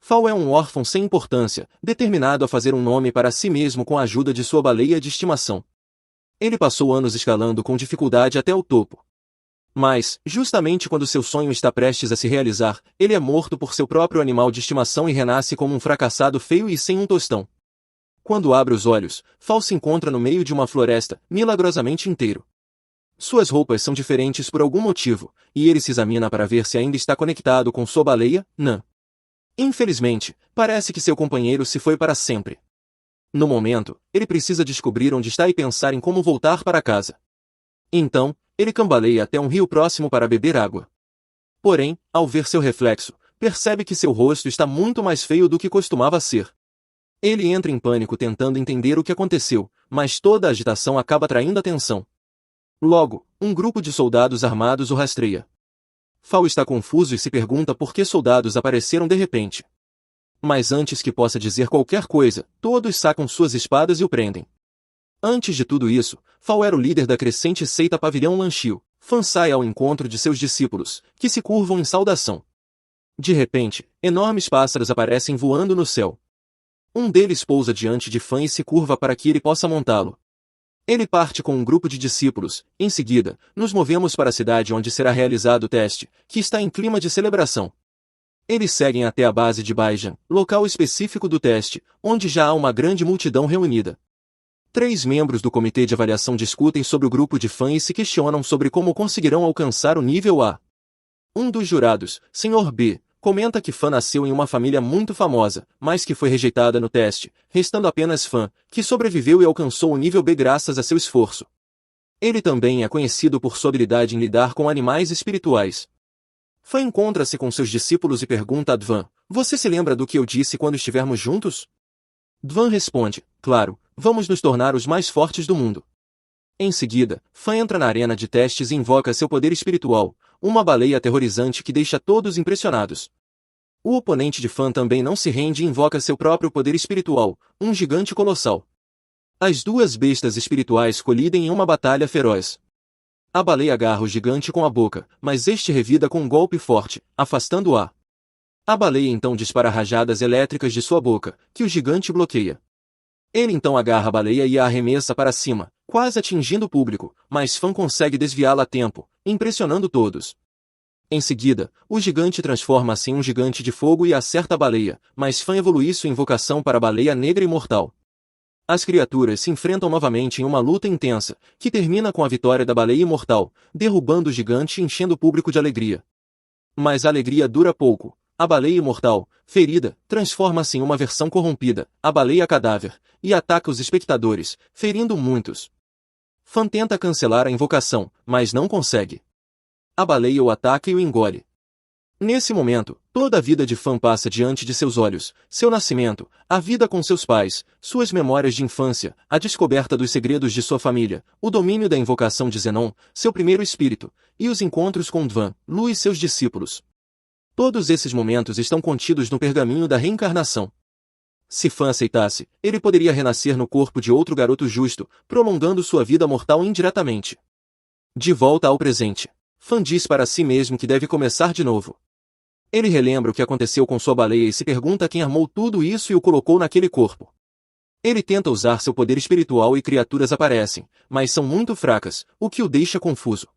Fal é um órfão sem importância, determinado a fazer um nome para si mesmo com a ajuda de sua baleia de estimação. Ele passou anos escalando com dificuldade até o topo. Mas, justamente quando seu sonho está prestes a se realizar, ele é morto por seu próprio animal de estimação e renasce como um fracassado feio e sem um tostão. Quando abre os olhos, Fal se encontra no meio de uma floresta, milagrosamente inteiro. Suas roupas são diferentes por algum motivo, e ele se examina para ver se ainda está conectado com sua baleia, Nan. Infelizmente, parece que seu companheiro se foi para sempre. No momento, ele precisa descobrir onde está e pensar em como voltar para casa. Então, ele cambaleia até um rio próximo para beber água. Porém, ao ver seu reflexo, percebe que seu rosto está muito mais feio do que costumava ser. Ele entra em pânico tentando entender o que aconteceu, mas toda a agitação acaba atraindo atenção. Logo, um grupo de soldados armados o rastreia. Fal está confuso e se pergunta por que soldados apareceram de repente. Mas antes que possa dizer qualquer coisa, todos sacam suas espadas e o prendem. Antes de tudo isso, Fal era o líder da crescente seita Pavilhão Lanchio. Fan sai ao encontro de seus discípulos, que se curvam em saudação. De repente, enormes pássaros aparecem voando no céu. Um deles pousa diante de Fan e se curva para que ele possa montá-lo. Ele parte com um grupo de discípulos. Em seguida, nos movemos para a cidade onde será realizado o teste, que está em clima de celebração. Eles seguem até a base de Baijan, local específico do teste, onde já há uma grande multidão reunida. 3 membros do comitê de avaliação discutem sobre o grupo de Fan e se questionam sobre como conseguirão alcançar o nível A. Um dos jurados, Sr. B, comenta que Fan nasceu em uma família muito famosa, mas que foi rejeitada no teste, restando apenas Fan, que sobreviveu e alcançou o nível B graças a seu esforço. Ele também é conhecido por sua habilidade em lidar com animais espirituais. Fan encontra-se com seus discípulos e pergunta a Dvan: "Você se lembra do que eu disse quando estivermos juntos?" Dvan responde: "Claro, vamos nos tornar os mais fortes do mundo." Em seguida, Fan entra na arena de testes e invoca seu poder espiritual, uma baleia aterrorizante que deixa todos impressionados. O oponente de Fan também não se rende e invoca seu próprio poder espiritual, um gigante colossal. As duas bestas espirituais colidem em uma batalha feroz. A baleia agarra o gigante com a boca, mas este revida com um golpe forte, afastando-a. A baleia então dispara rajadas elétricas de sua boca, que o gigante bloqueia. Ele então agarra a baleia e a arremessa para cima, quase atingindo o público, mas Fan consegue desviá-la a tempo, impressionando todos. Em seguida, o gigante transforma-se em um gigante de fogo e acerta a baleia, mas Fan evolui sua invocação para a baleia negra imortal. As criaturas se enfrentam novamente em uma luta intensa, que termina com a vitória da baleia imortal, derrubando o gigante e enchendo o público de alegria. Mas a alegria dura pouco. A baleia imortal, ferida, transforma-se em uma versão corrompida, a baleia cadáver, e ataca os espectadores, ferindo muitos. Fan tenta cancelar a invocação, mas não consegue. A baleia o ataca e o engole. Nesse momento, toda a vida de Fan passa diante de seus olhos, seu nascimento, a vida com seus pais, suas memórias de infância, a descoberta dos segredos de sua família, o domínio da invocação de Zenon, seu primeiro espírito, e os encontros com Dvan, Lu e seus discípulos. Todos esses momentos estão contidos no pergaminho da reencarnação. Se Fan aceitasse, ele poderia renascer no corpo de outro garoto justo, prolongando sua vida mortal indiretamente. De volta ao presente, Fan diz para si mesmo que deve começar de novo. Ele relembra o que aconteceu com sua baleia e se pergunta quem armou tudo isso e o colocou naquele corpo. Ele tenta usar seu poder espiritual e criaturas aparecem, mas são muito fracas, o que o deixa confuso.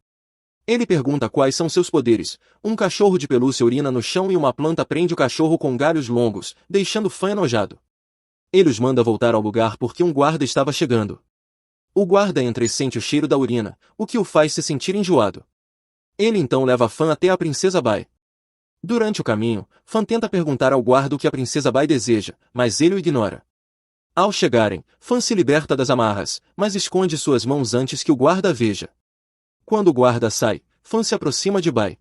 Ele pergunta quais são seus poderes. Um cachorro de pelúcia urina no chão e uma planta prende o cachorro com galhos longos, deixando Fan enojado. Ele os manda voltar ao lugar porque um guarda estava chegando. O guarda entra e sente o cheiro da urina, o que o faz se sentir enjoado. Ele então leva Fan até a Princesa Bai. Durante o caminho, Fan tenta perguntar ao guarda o que a Princesa Bai deseja, mas ele o ignora. Ao chegarem, Fan se liberta das amarras, mas esconde suas mãos antes que o guarda veja. Quando o guarda sai, Fan se aproxima de Bai.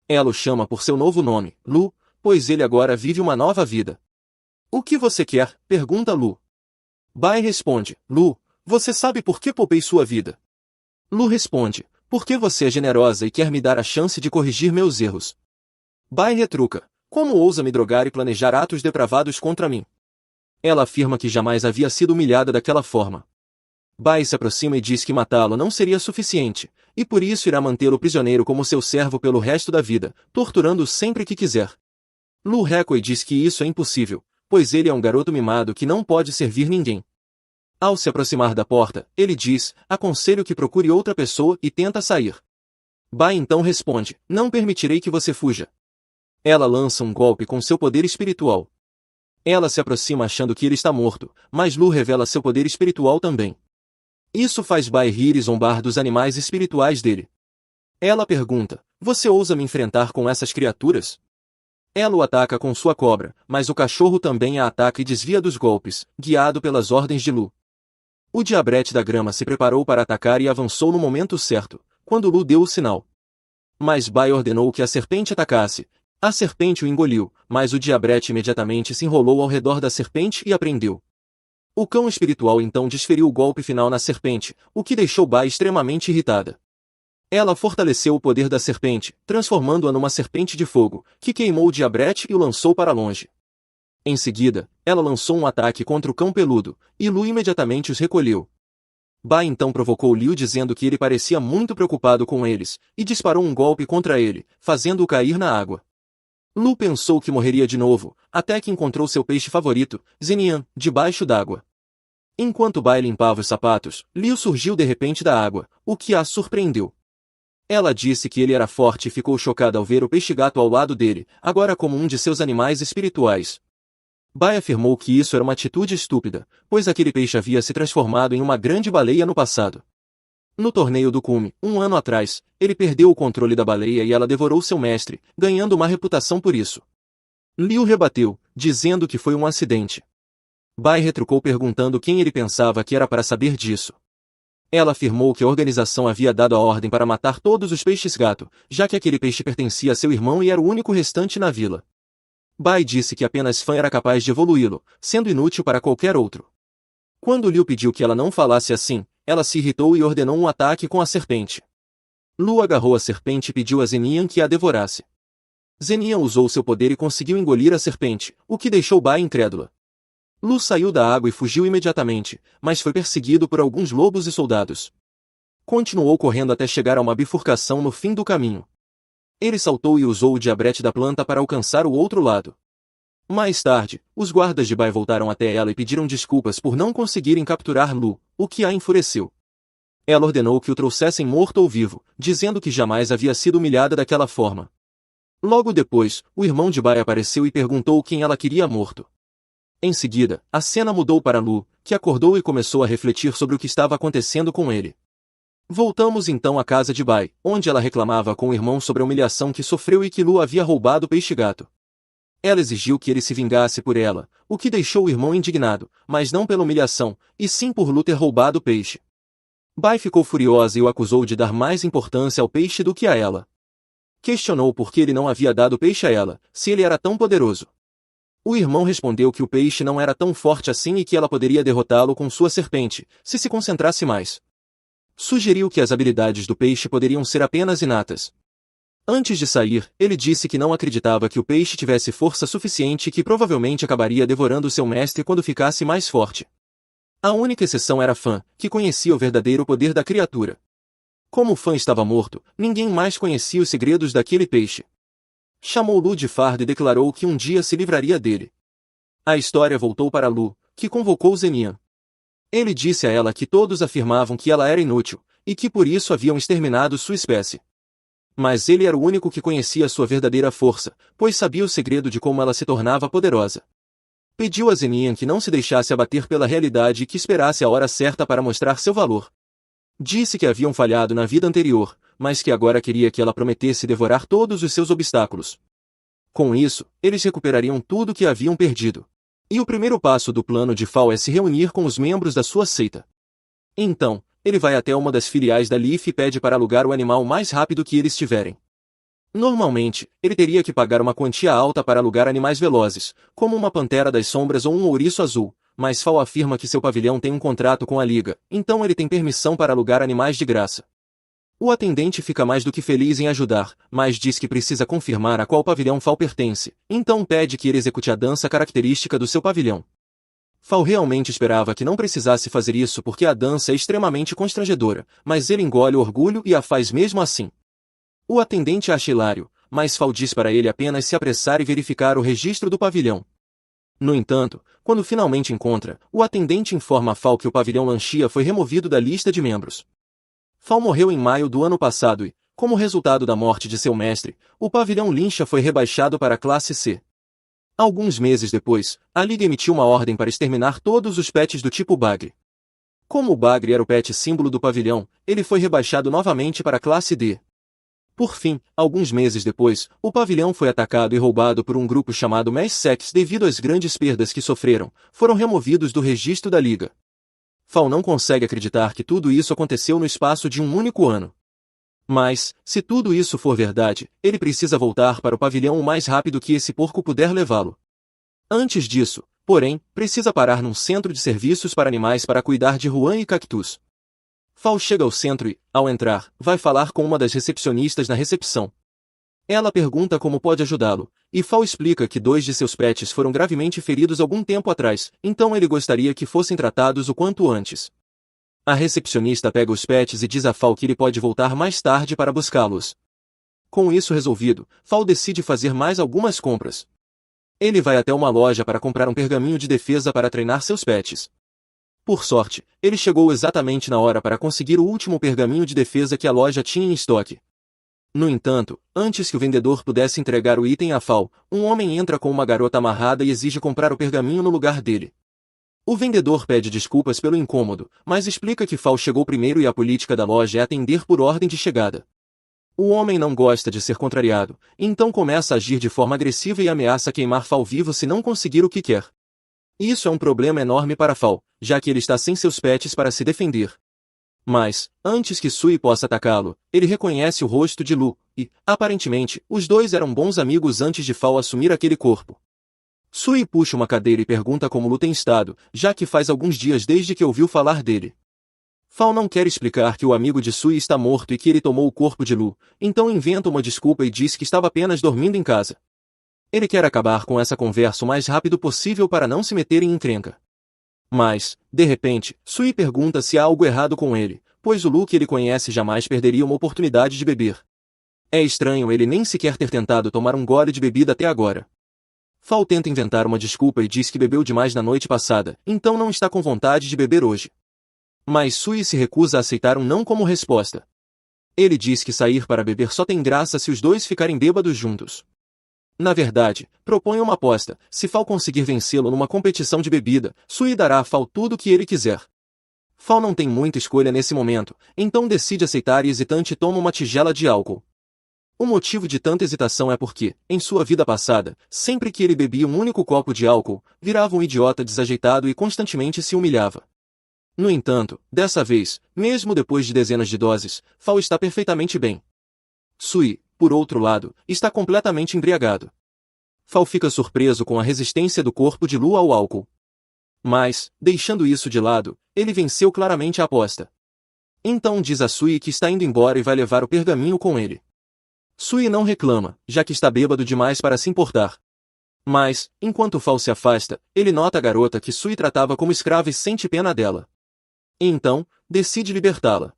Ela o chama por seu novo nome, Lu, pois ele agora vive uma nova vida. "O que você quer?" pergunta Lu. Bai responde: "Lu, você sabe por que poupei sua vida?" Lu responde: "Porque você é generosa e quer me dar a chance de corrigir meus erros." Bai retruca: "Como ousa me drogar e planejar atos depravados contra mim?" Ela afirma que jamais havia sido humilhada daquela forma. Bai se aproxima e diz que matá-lo não seria suficiente, e por isso irá mantê-lo prisioneiro como seu servo pelo resto da vida, torturando-o sempre que quiser. Lu recua e diz que isso é impossível, pois ele é um garoto mimado que não pode servir ninguém. Ao se aproximar da porta, ele diz, aconselho que procure outra pessoa e tenta sair. Bai então responde, não permitirei que você fuja. Ela lança um golpe com seu poder espiritual. Ela se aproxima achando que ele está morto, mas Lu revela seu poder espiritual também. Isso faz Bai rir e zombar dos animais espirituais dele. Ela pergunta, você ousa me enfrentar com essas criaturas? Ela o ataca com sua cobra, mas o cachorro também a ataca e desvia dos golpes, guiado pelas ordens de Lu. O diabrete da grama se preparou para atacar e avançou no momento certo, quando Lu deu o sinal. Mas Bai ordenou que a serpente atacasse. A serpente o engoliu, mas o diabrete imediatamente se enrolou ao redor da serpente e a prendeu. O cão espiritual então desferiu o golpe final na serpente, o que deixou Bai extremamente irritada. Ela fortaleceu o poder da serpente, transformando-a numa serpente de fogo, que queimou o diabrete e o lançou para longe. Em seguida, ela lançou um ataque contra o cão peludo, e Lu imediatamente os recolheu. Bai então provocou Liu dizendo que ele parecia muito preocupado com eles, e disparou um golpe contra ele, fazendo-o cair na água. Lu pensou que morreria de novo, até que encontrou seu peixe favorito, Zenian, debaixo d'água. Enquanto Bai limpava os sapatos, Liu surgiu de repente da água, o que a surpreendeu. Ela disse que ele era forte e ficou chocada ao ver o peixe-gato ao lado dele, agora como um de seus animais espirituais. Bai afirmou que isso era uma atitude estúpida, pois aquele peixe havia se transformado em uma grande baleia no passado. No torneio do cume, 1 ano atrás, ele perdeu o controle da baleia e ela devorou seu mestre, ganhando uma reputação por isso. Liu rebateu, dizendo que foi um acidente. Bai retrucou perguntando quem ele pensava que era para saber disso. Ela afirmou que a organização havia dado a ordem para matar todos os peixes-gato, já que aquele peixe pertencia a seu irmão e era o único restante na vila. Bai disse que apenas Fan era capaz de evoluí-lo, sendo inútil para qualquer outro. Quando Liu pediu que ela não falasse assim, ela se irritou e ordenou um ataque com a serpente. Lu agarrou a serpente e pediu a Zenian que a devorasse. Zenian usou seu poder e conseguiu engolir a serpente, o que deixou Bai incrédula. Lu saiu da água e fugiu imediatamente, mas foi perseguido por alguns lobos e soldados. Continuou correndo até chegar a uma bifurcação no fim do caminho. Ele saltou e usou o diabrete da planta para alcançar o outro lado. Mais tarde, os guardas de Bai voltaram até ela e pediram desculpas por não conseguirem capturar Lu, o que a enfureceu. Ela ordenou que o trouxessem morto ou vivo, dizendo que jamais havia sido humilhada daquela forma. Logo depois, o irmão de Bai apareceu e perguntou quem ela queria morto. Em seguida, a cena mudou para Lu, que acordou e começou a refletir sobre o que estava acontecendo com ele. Voltamos então à casa de Bai, onde ela reclamava com o irmão sobre a humilhação que sofreu e que Lu havia roubado o peixe-gato. Ela exigiu que ele se vingasse por ela, o que deixou o irmão indignado, mas não pela humilhação, e sim por Lu ter roubado o peixe. Bai ficou furiosa e o acusou de dar mais importância ao peixe do que a ela. Questionou por que ele não havia dado o peixe a ela, se ele era tão poderoso. O irmão respondeu que o peixe não era tão forte assim e que ela poderia derrotá-lo com sua serpente, se concentrasse mais. Sugeriu que as habilidades do peixe poderiam ser apenas inatas. Antes de sair, ele disse que não acreditava que o peixe tivesse força suficiente e que provavelmente acabaria devorando seu mestre quando ficasse mais forte. A única exceção era Fan, que conhecia o verdadeiro poder da criatura. Como Fan estava morto, ninguém mais conhecia os segredos daquele peixe. Chamou Lu de fardo e declarou que um dia se livraria dele. A história voltou para Lu, que convocou Zenian. Ele disse a ela que todos afirmavam que ela era inútil, e que por isso haviam exterminado sua espécie. Mas ele era o único que conhecia sua verdadeira força, pois sabia o segredo de como ela se tornava poderosa. Pediu a Zenian que não se deixasse abater pela realidade e que esperasse a hora certa para mostrar seu valor. Disse que haviam falhado na vida anterior, mas que agora queria que ela prometesse devorar todos os seus obstáculos. Com isso, eles recuperariam tudo que haviam perdido. E o primeiro passo do plano de Fal é se reunir com os membros da sua seita. Então, ele vai até uma das filiais da Leaf e pede para alugar o animal mais rápido que eles tiverem. Normalmente, ele teria que pagar uma quantia alta para alugar animais velozes, como uma pantera das sombras ou um ouriço azul, mas Fal afirma que seu pavilhão tem um contrato com a Liga, então ele tem permissão para alugar animais de graça. O atendente fica mais do que feliz em ajudar, mas diz que precisa confirmar a qual pavilhão Fal pertence, então pede que ele execute a dança característica do seu pavilhão. Fal realmente esperava que não precisasse fazer isso porque a dança é extremamente constrangedora, mas ele engole o orgulho e a faz mesmo assim. O atendente acha hilário, mas Fal diz para ele apenas se apressar e verificar o registro do pavilhão. No entanto, quando finalmente encontra, o atendente informa a Fal que o pavilhão Lanchia foi removido da lista de membros. Fal morreu em maio do ano passado e, como resultado da morte de seu mestre, o pavilhão Lincha foi rebaixado para a classe C. Alguns meses depois, a Liga emitiu uma ordem para exterminar todos os pets do tipo Bagre. Como o Bagre era o pet símbolo do pavilhão, ele foi rebaixado novamente para a classe D. Por fim, alguns meses depois, o pavilhão foi atacado e roubado por um grupo chamado Messex devido às grandes perdas que sofreram, foram removidos do registro da Liga. Fal não consegue acreditar que tudo isso aconteceu no espaço de um único ano. Mas, se tudo isso for verdade, ele precisa voltar para o pavilhão o mais rápido que esse porco puder levá-lo. Antes disso, porém, precisa parar num centro de serviços para animais para cuidar de Juan e Cactus. Fal chega ao centro e, ao entrar, vai falar com uma das recepcionistas na recepção. Ela pergunta como pode ajudá-lo, e Fal explica que 2 de seus pets foram gravemente feridos algum tempo atrás, então ele gostaria que fossem tratados o quanto antes. A recepcionista pega os pets e diz a Fal que ele pode voltar mais tarde para buscá-los. Com isso resolvido, Fal decide fazer mais algumas compras. Ele vai até uma loja para comprar um pergaminho de defesa para treinar seus pets. Por sorte, ele chegou exatamente na hora para conseguir o último pergaminho de defesa que a loja tinha em estoque. No entanto, antes que o vendedor pudesse entregar o item a Fal, um homem entra com uma garota amarrada e exige comprar o pergaminho no lugar dele. O vendedor pede desculpas pelo incômodo, mas explica que Fal chegou primeiro e a política da loja é atender por ordem de chegada. O homem não gosta de ser contrariado, então começa a agir de forma agressiva e ameaça queimar Fal vivo se não conseguir o que quer. Isso é um problema enorme para Fal, já que ele está sem seus pets para se defender. Mas, antes que Sui possa atacá-lo, ele reconhece o rosto de Lu, e, aparentemente, os dois eram bons amigos antes de Fal assumir aquele corpo. Sui puxa uma cadeira e pergunta como Lu tem estado, já que faz alguns dias desde que ouviu falar dele. Fal não quer explicar que o amigo de Sui está morto e que ele tomou o corpo de Lu, então inventa uma desculpa e diz que estava apenas dormindo em casa. Ele quer acabar com essa conversa o mais rápido possível para não se meter em encrenca. Mas, de repente, Sui pergunta se há algo errado com ele, pois o Lu que ele conhece jamais perderia uma oportunidade de beber. É estranho ele nem sequer ter tentado tomar um gole de bebida até agora. Fal tenta inventar uma desculpa e diz que bebeu demais na noite passada, então não está com vontade de beber hoje. Mas Sui se recusa a aceitar um não como resposta. Ele diz que sair para beber só tem graça se os dois ficarem bêbados juntos. Na verdade, propõe uma aposta: se Fal conseguir vencê-lo numa competição de bebida, Sui dará a Fal tudo o que ele quiser. Fal não tem muita escolha nesse momento, então decide aceitar e hesitante toma uma tigela de álcool. O motivo de tanta hesitação é porque, em sua vida passada, sempre que ele bebia um único copo de álcool, virava um idiota desajeitado e constantemente se humilhava. No entanto, dessa vez, mesmo depois de dezenas de doses, Fal está perfeitamente bem. Sui, por outro lado, está completamente embriagado. Fal fica surpreso com a resistência do corpo de Lu ao álcool. Mas, deixando isso de lado, ele venceu claramente a aposta. Então diz a Sui que está indo embora e vai levar o pergaminho com ele. Sui não reclama, já que está bêbado demais para se importar. Mas, enquanto Fal se afasta, ele nota a garota que Sui tratava como escrava e sente pena dela. Então, decide libertá-la.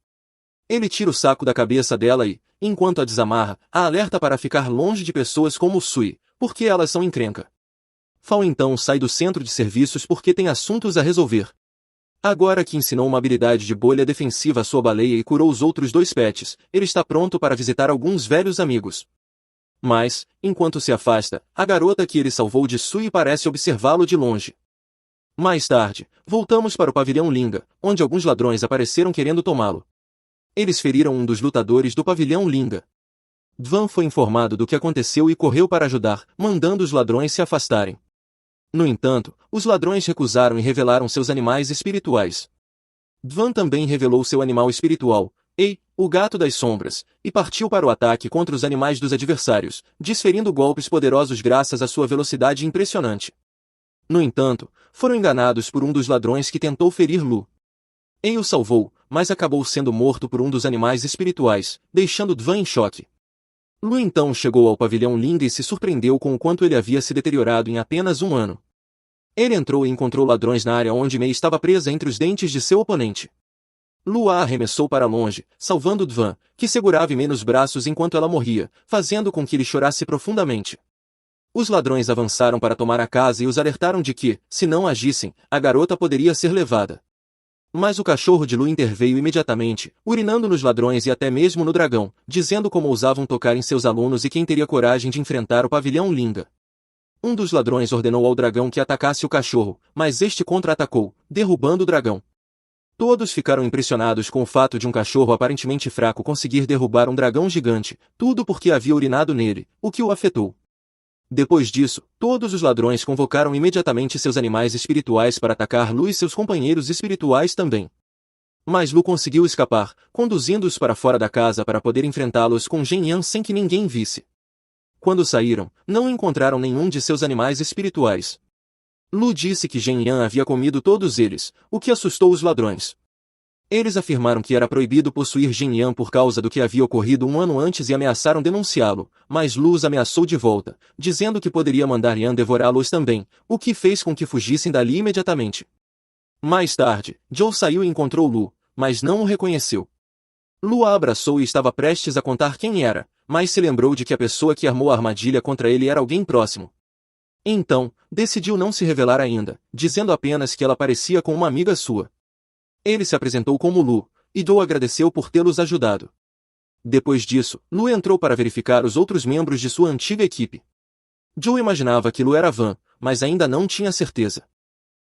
Ele tira o saco da cabeça dela e, enquanto a desamarra, a alerta para ficar longe de pessoas como Sui, porque elas são encrenca. Fal então sai do centro de serviços porque tem assuntos a resolver. Agora que ensinou uma habilidade de bolha defensiva à sua baleia e curou os outros 2 pets, ele está pronto para visitar alguns velhos amigos. Mas, enquanto se afasta, a garota que ele salvou de Sui parece observá-lo de longe. Mais tarde, voltamos para o pavilhão Linga, onde alguns ladrões apareceram querendo tomá-lo. Eles feriram um dos lutadores do pavilhão Linga. Dvan foi informado do que aconteceu e correu para ajudar, mandando os ladrões se afastarem. No entanto, os ladrões recusaram e revelaram seus animais espirituais. Dvan também revelou seu animal espiritual, Ei, o gato das sombras, e partiu para o ataque contra os animais dos adversários, desferindo golpes poderosos graças à sua velocidade impressionante. No entanto, foram enganados por um dos ladrões que tentou ferir Lu. Ei o salvou, mas acabou sendo morto por um dos animais espirituais, deixando Dvan em choque. Lu então chegou ao pavilhão Linga e se surpreendeu com o quanto ele havia se deteriorado em apenas um ano. Ele entrou e encontrou ladrões na área onde Mei estava presa entre os dentes de seu oponente. Lu a arremessou para longe, salvando Dvan, que segurava em menos braços enquanto ela morria, fazendo com que ele chorasse profundamente. Os ladrões avançaram para tomar a casa e os alertaram de que, se não agissem, a garota poderia ser levada. Mas o cachorro de Lu interveio imediatamente, urinando nos ladrões e até mesmo no dragão, dizendo como ousavam tocar em seus alunos e quem teria coragem de enfrentar o pavilhão Linga. Um dos ladrões ordenou ao dragão que atacasse o cachorro, mas este contra-atacou, derrubando o dragão. Todos ficaram impressionados com o fato de um cachorro aparentemente fraco conseguir derrubar um dragão gigante, tudo porque havia urinado nele, o que o afetou. Depois disso, todos os ladrões convocaram imediatamente seus animais espirituais para atacar Lu e seus companheiros espirituais também. Mas Lu conseguiu escapar, conduzindo-os para fora da casa para poder enfrentá-los com Jin Yan sem que ninguém visse. Quando saíram, não encontraram nenhum de seus animais espirituais. Lu disse que Jin Yan havia comido todos eles, o que assustou os ladrões. Eles afirmaram que era proibido possuir Jin Yan por causa do que havia ocorrido um ano antes e ameaçaram denunciá-lo, mas Lu os ameaçou de volta, dizendo que poderia mandar Yan devorá-los também, o que fez com que fugissem dali imediatamente. Mais tarde, Joe saiu e encontrou Lu, mas não o reconheceu. Lu a abraçou e estava prestes a contar quem era, mas se lembrou de que a pessoa que armou a armadilha contra ele era alguém próximo. Então, decidiu não se revelar ainda, dizendo apenas que ela parecia com uma amiga sua. Ele se apresentou como Lu, e Joe agradeceu por tê-los ajudado. Depois disso, Lu entrou para verificar os outros membros de sua antiga equipe. Joe imaginava que Lu era Van, mas ainda não tinha certeza.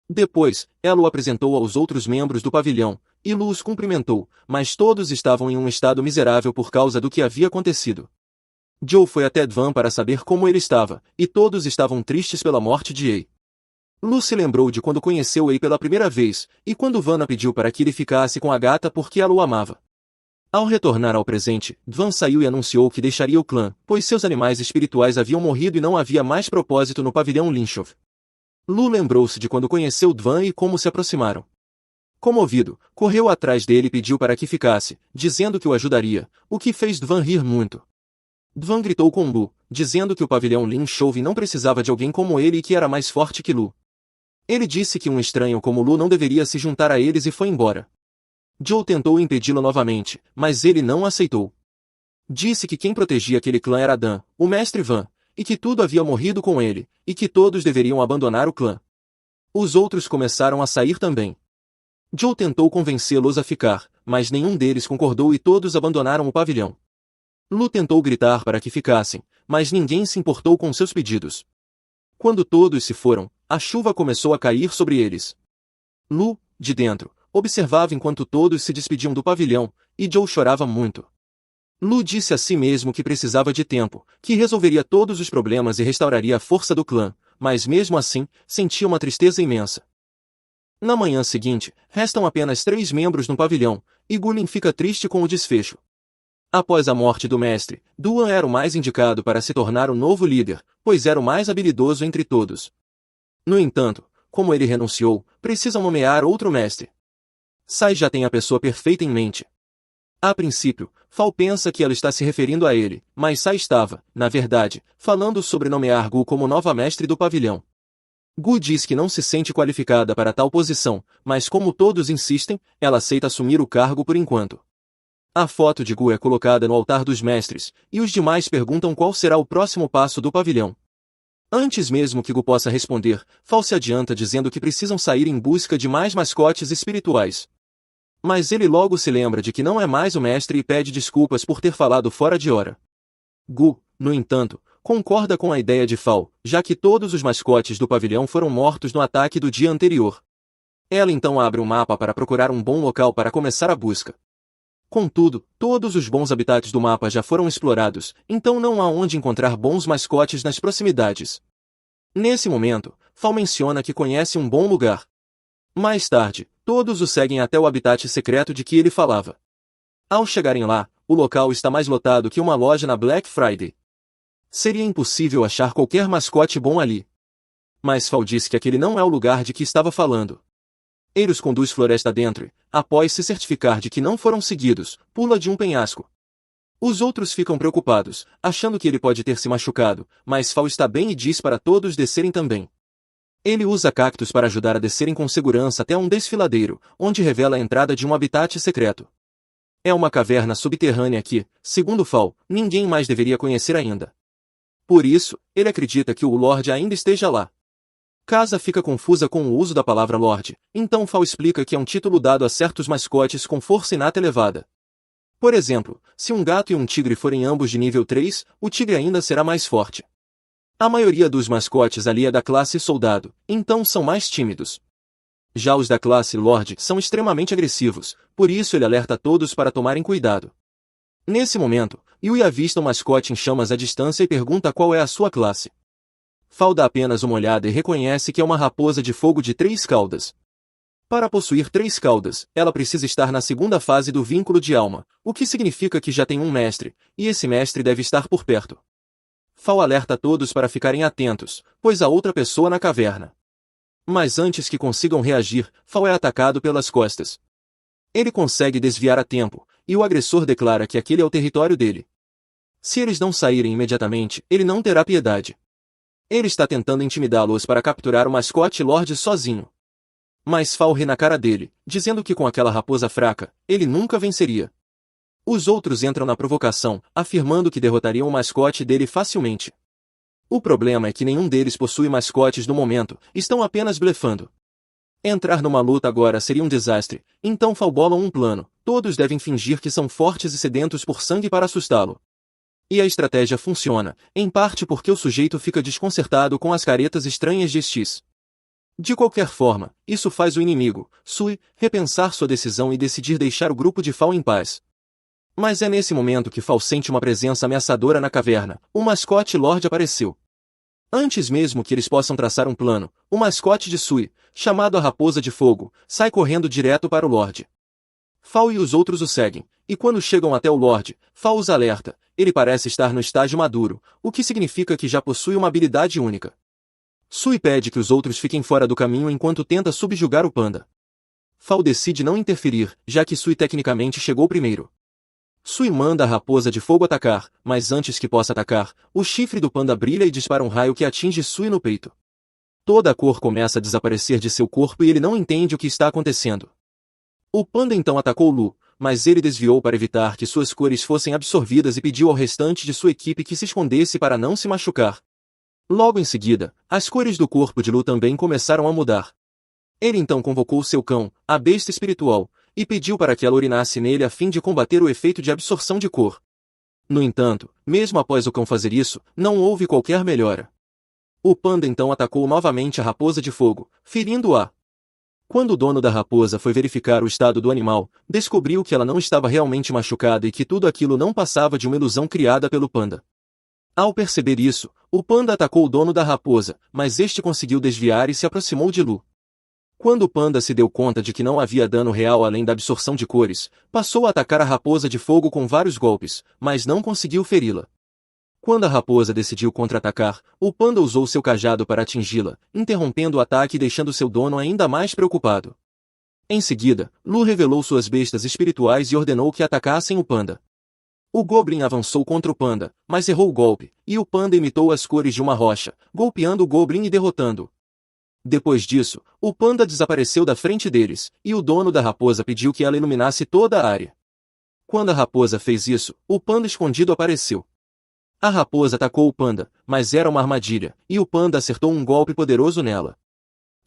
Depois, ela o apresentou aos outros membros do pavilhão, e Lu os cumprimentou, mas todos estavam em um estado miserável por causa do que havia acontecido. Joe foi até Van para saber como ele estava, e todos estavam tristes pela morte de Ei. Lu se lembrou de quando conheceu Ei pela primeira vez, e quando Vanna pediu para que ele ficasse com a gata porque ela o amava. Ao retornar ao presente, Van saiu e anunciou que deixaria o clã, pois seus animais espirituais haviam morrido e não havia mais propósito no pavilhão Linchov. Lu lembrou-se de quando conheceu Dvan e como se aproximaram. Comovido, correu atrás dele e pediu para que ficasse, dizendo que o ajudaria, o que fez Dvan rir muito. Dvan gritou com Lu, dizendo que o pavilhão Linchov não precisava de alguém como ele e que era mais forte que Lu. Ele disse que um estranho como Lu não deveria se juntar a eles e foi embora. Joe tentou impedi-lo novamente, mas ele não aceitou. Disse que quem protegia aquele clã era Dan, o mestre Van, e que tudo havia morrido com ele, e que todos deveriam abandonar o clã. Os outros começaram a sair também. Joe tentou convencê-los a ficar, mas nenhum deles concordou e todos abandonaram o pavilhão. Lu tentou gritar para que ficassem, mas ninguém se importou com seus pedidos. Quando todos se foram, a chuva começou a cair sobre eles. Lu, de dentro, observava enquanto todos se despediam do pavilhão, e Joe chorava muito. Lu disse a si mesmo que precisava de tempo, que resolveria todos os problemas e restauraria a força do clã, mas mesmo assim, sentia uma tristeza imensa. Na manhã seguinte, restam apenas 3 membros no pavilhão, e Gulin fica triste com o desfecho. Após a morte do mestre, Duan era o mais indicado para se tornar o novo líder, pois era o mais habilidoso entre todos. No entanto, como ele renunciou, precisam nomear outro mestre. Sai já tem a pessoa perfeita em mente. A princípio, Fal pensa que ela está se referindo a ele, mas Sai estava, na verdade, falando sobre nomear Gu como nova mestre do pavilhão. Gu diz que não se sente qualificada para tal posição, mas como todos insistem, ela aceita assumir o cargo por enquanto. A foto de Gu é colocada no altar dos mestres, e os demais perguntam qual será o próximo passo do pavilhão. Antes mesmo que Gu possa responder, Fal se adianta dizendo que precisam sair em busca de mais mascotes espirituais. Mas ele logo se lembra de que não é mais o mestre e pede desculpas por ter falado fora de hora. Gu, no entanto, concorda com a ideia de Fal, já que todos os mascotes do pavilhão foram mortos no ataque do dia anterior. Ela então abre um mapa para procurar um bom local para começar a busca. Contudo, todos os bons habitats do mapa já foram explorados, então não há onde encontrar bons mascotes nas proximidades. Nesse momento, Fal menciona que conhece um bom lugar. Mais tarde, todos o seguem até o habitat secreto de que ele falava. Ao chegarem lá, o local está mais lotado que uma loja na Black Friday. Seria impossível achar qualquer mascote bom ali. Mas Fal disse que aquele não é o lugar de que estava falando. Ele os conduz floresta dentro e, após se certificar de que não foram seguidos, pula de um penhasco. Os outros ficam preocupados, achando que ele pode ter se machucado, mas Fal está bem e diz para todos descerem também. Ele usa cactos para ajudar a descerem com segurança até um desfiladeiro, onde revela a entrada de um habitat secreto. É uma caverna subterrânea que, segundo Fall, ninguém mais deveria conhecer ainda. Por isso, ele acredita que o Lorde ainda esteja lá. Casa fica confusa com o uso da palavra Lorde, então Fall explica que é um título dado a certos mascotes com força inata elevada. Por exemplo, se um gato e um tigre forem ambos de nível 3, o tigre ainda será mais forte. A maioria dos mascotes ali é da classe Soldado, então são mais tímidos. Já os da classe Lorde são extremamente agressivos, por isso ele alerta a todos para tomarem cuidado. Nesse momento, Yui avista um mascote em chamas à distância e pergunta qual é a sua classe. Fall dá apenas uma olhada e reconhece que é uma raposa de fogo de 3 caudas. Para possuir 3 caudas, ela precisa estar na segunda fase do vínculo de alma, o que significa que já tem um mestre, e esse mestre deve estar por perto. Fall alerta a todos para ficarem atentos, pois há outra pessoa na caverna. Mas antes que consigam reagir, Fall é atacado pelas costas. Ele consegue desviar a tempo, e o agressor declara que aquele é o território dele. Se eles não saírem imediatamente, ele não terá piedade. Ele está tentando intimidá-los para capturar o mascote Lorde sozinho. Mas Fall ri na cara dele, dizendo que com aquela raposa fraca, ele nunca venceria. Os outros entram na provocação, afirmando que derrotariam o mascote dele facilmente. O problema é que nenhum deles possui mascotes no momento, estão apenas blefando. Entrar numa luta agora seria um desastre, então Fall bola um plano, todos devem fingir que são fortes e sedentos por sangue para assustá-lo. E a estratégia funciona, em parte porque o sujeito fica desconcertado com as caretas estranhas de X. De qualquer forma, isso faz o inimigo, Sui, repensar sua decisão e decidir deixar o grupo de Fall em paz. Mas é nesse momento que Fall sente uma presença ameaçadora na caverna. O mascote Lorde apareceu. Antes mesmo que eles possam traçar um plano, o mascote de Sui, chamado a Raposa de Fogo, sai correndo direto para o Lorde. Fall e os outros o seguem, e quando chegam até o Lorde, Fall os alerta. Ele parece estar no estágio maduro, o que significa que já possui uma habilidade única. Sui pede que os outros fiquem fora do caminho enquanto tenta subjugar o panda. Fall decide não interferir, já que Sui tecnicamente chegou primeiro. Sui manda a Raposa de Fogo atacar, mas antes que possa atacar, o chifre do panda brilha e dispara um raio que atinge Sui no peito. Toda a cor começa a desaparecer de seu corpo e ele não entende o que está acontecendo. O panda então atacou Lu, mas ele desviou para evitar que suas cores fossem absorvidas e pediu ao restante de sua equipe que se escondesse para não se machucar. Logo em seguida, as cores do corpo de Lu também começaram a mudar. Ele então convocou seu cão, a besta espiritual, e pediu para que ela urinasse nele a fim de combater o efeito de absorção de cor. No entanto, mesmo após o cão fazer isso, não houve qualquer melhora. O panda então atacou novamente a Raposa de Fogo, ferindo-a. Quando o dono da raposa foi verificar o estado do animal, descobriu que ela não estava realmente machucada e que tudo aquilo não passava de uma ilusão criada pelo panda. Ao perceber isso, o panda atacou o dono da raposa, mas este conseguiu desviar e se aproximou de Lu. Quando o panda se deu conta de que não havia dano real além da absorção de cores, passou a atacar a Raposa de Fogo com vários golpes, mas não conseguiu feri-la. Quando a raposa decidiu contra-atacar, o panda usou seu cajado para atingi-la, interrompendo o ataque e deixando seu dono ainda mais preocupado. Em seguida, Lu revelou suas bestas espirituais e ordenou que atacassem o panda. O Goblin avançou contra o panda, mas errou o golpe, e o panda imitou as cores de uma rocha, golpeando o Goblin e derrotando-o. Depois disso, o panda desapareceu da frente deles, e o dono da raposa pediu que ela iluminasse toda a área. Quando a raposa fez isso, o panda escondido apareceu. A raposa atacou o panda, mas era uma armadilha, e o panda acertou um golpe poderoso nela.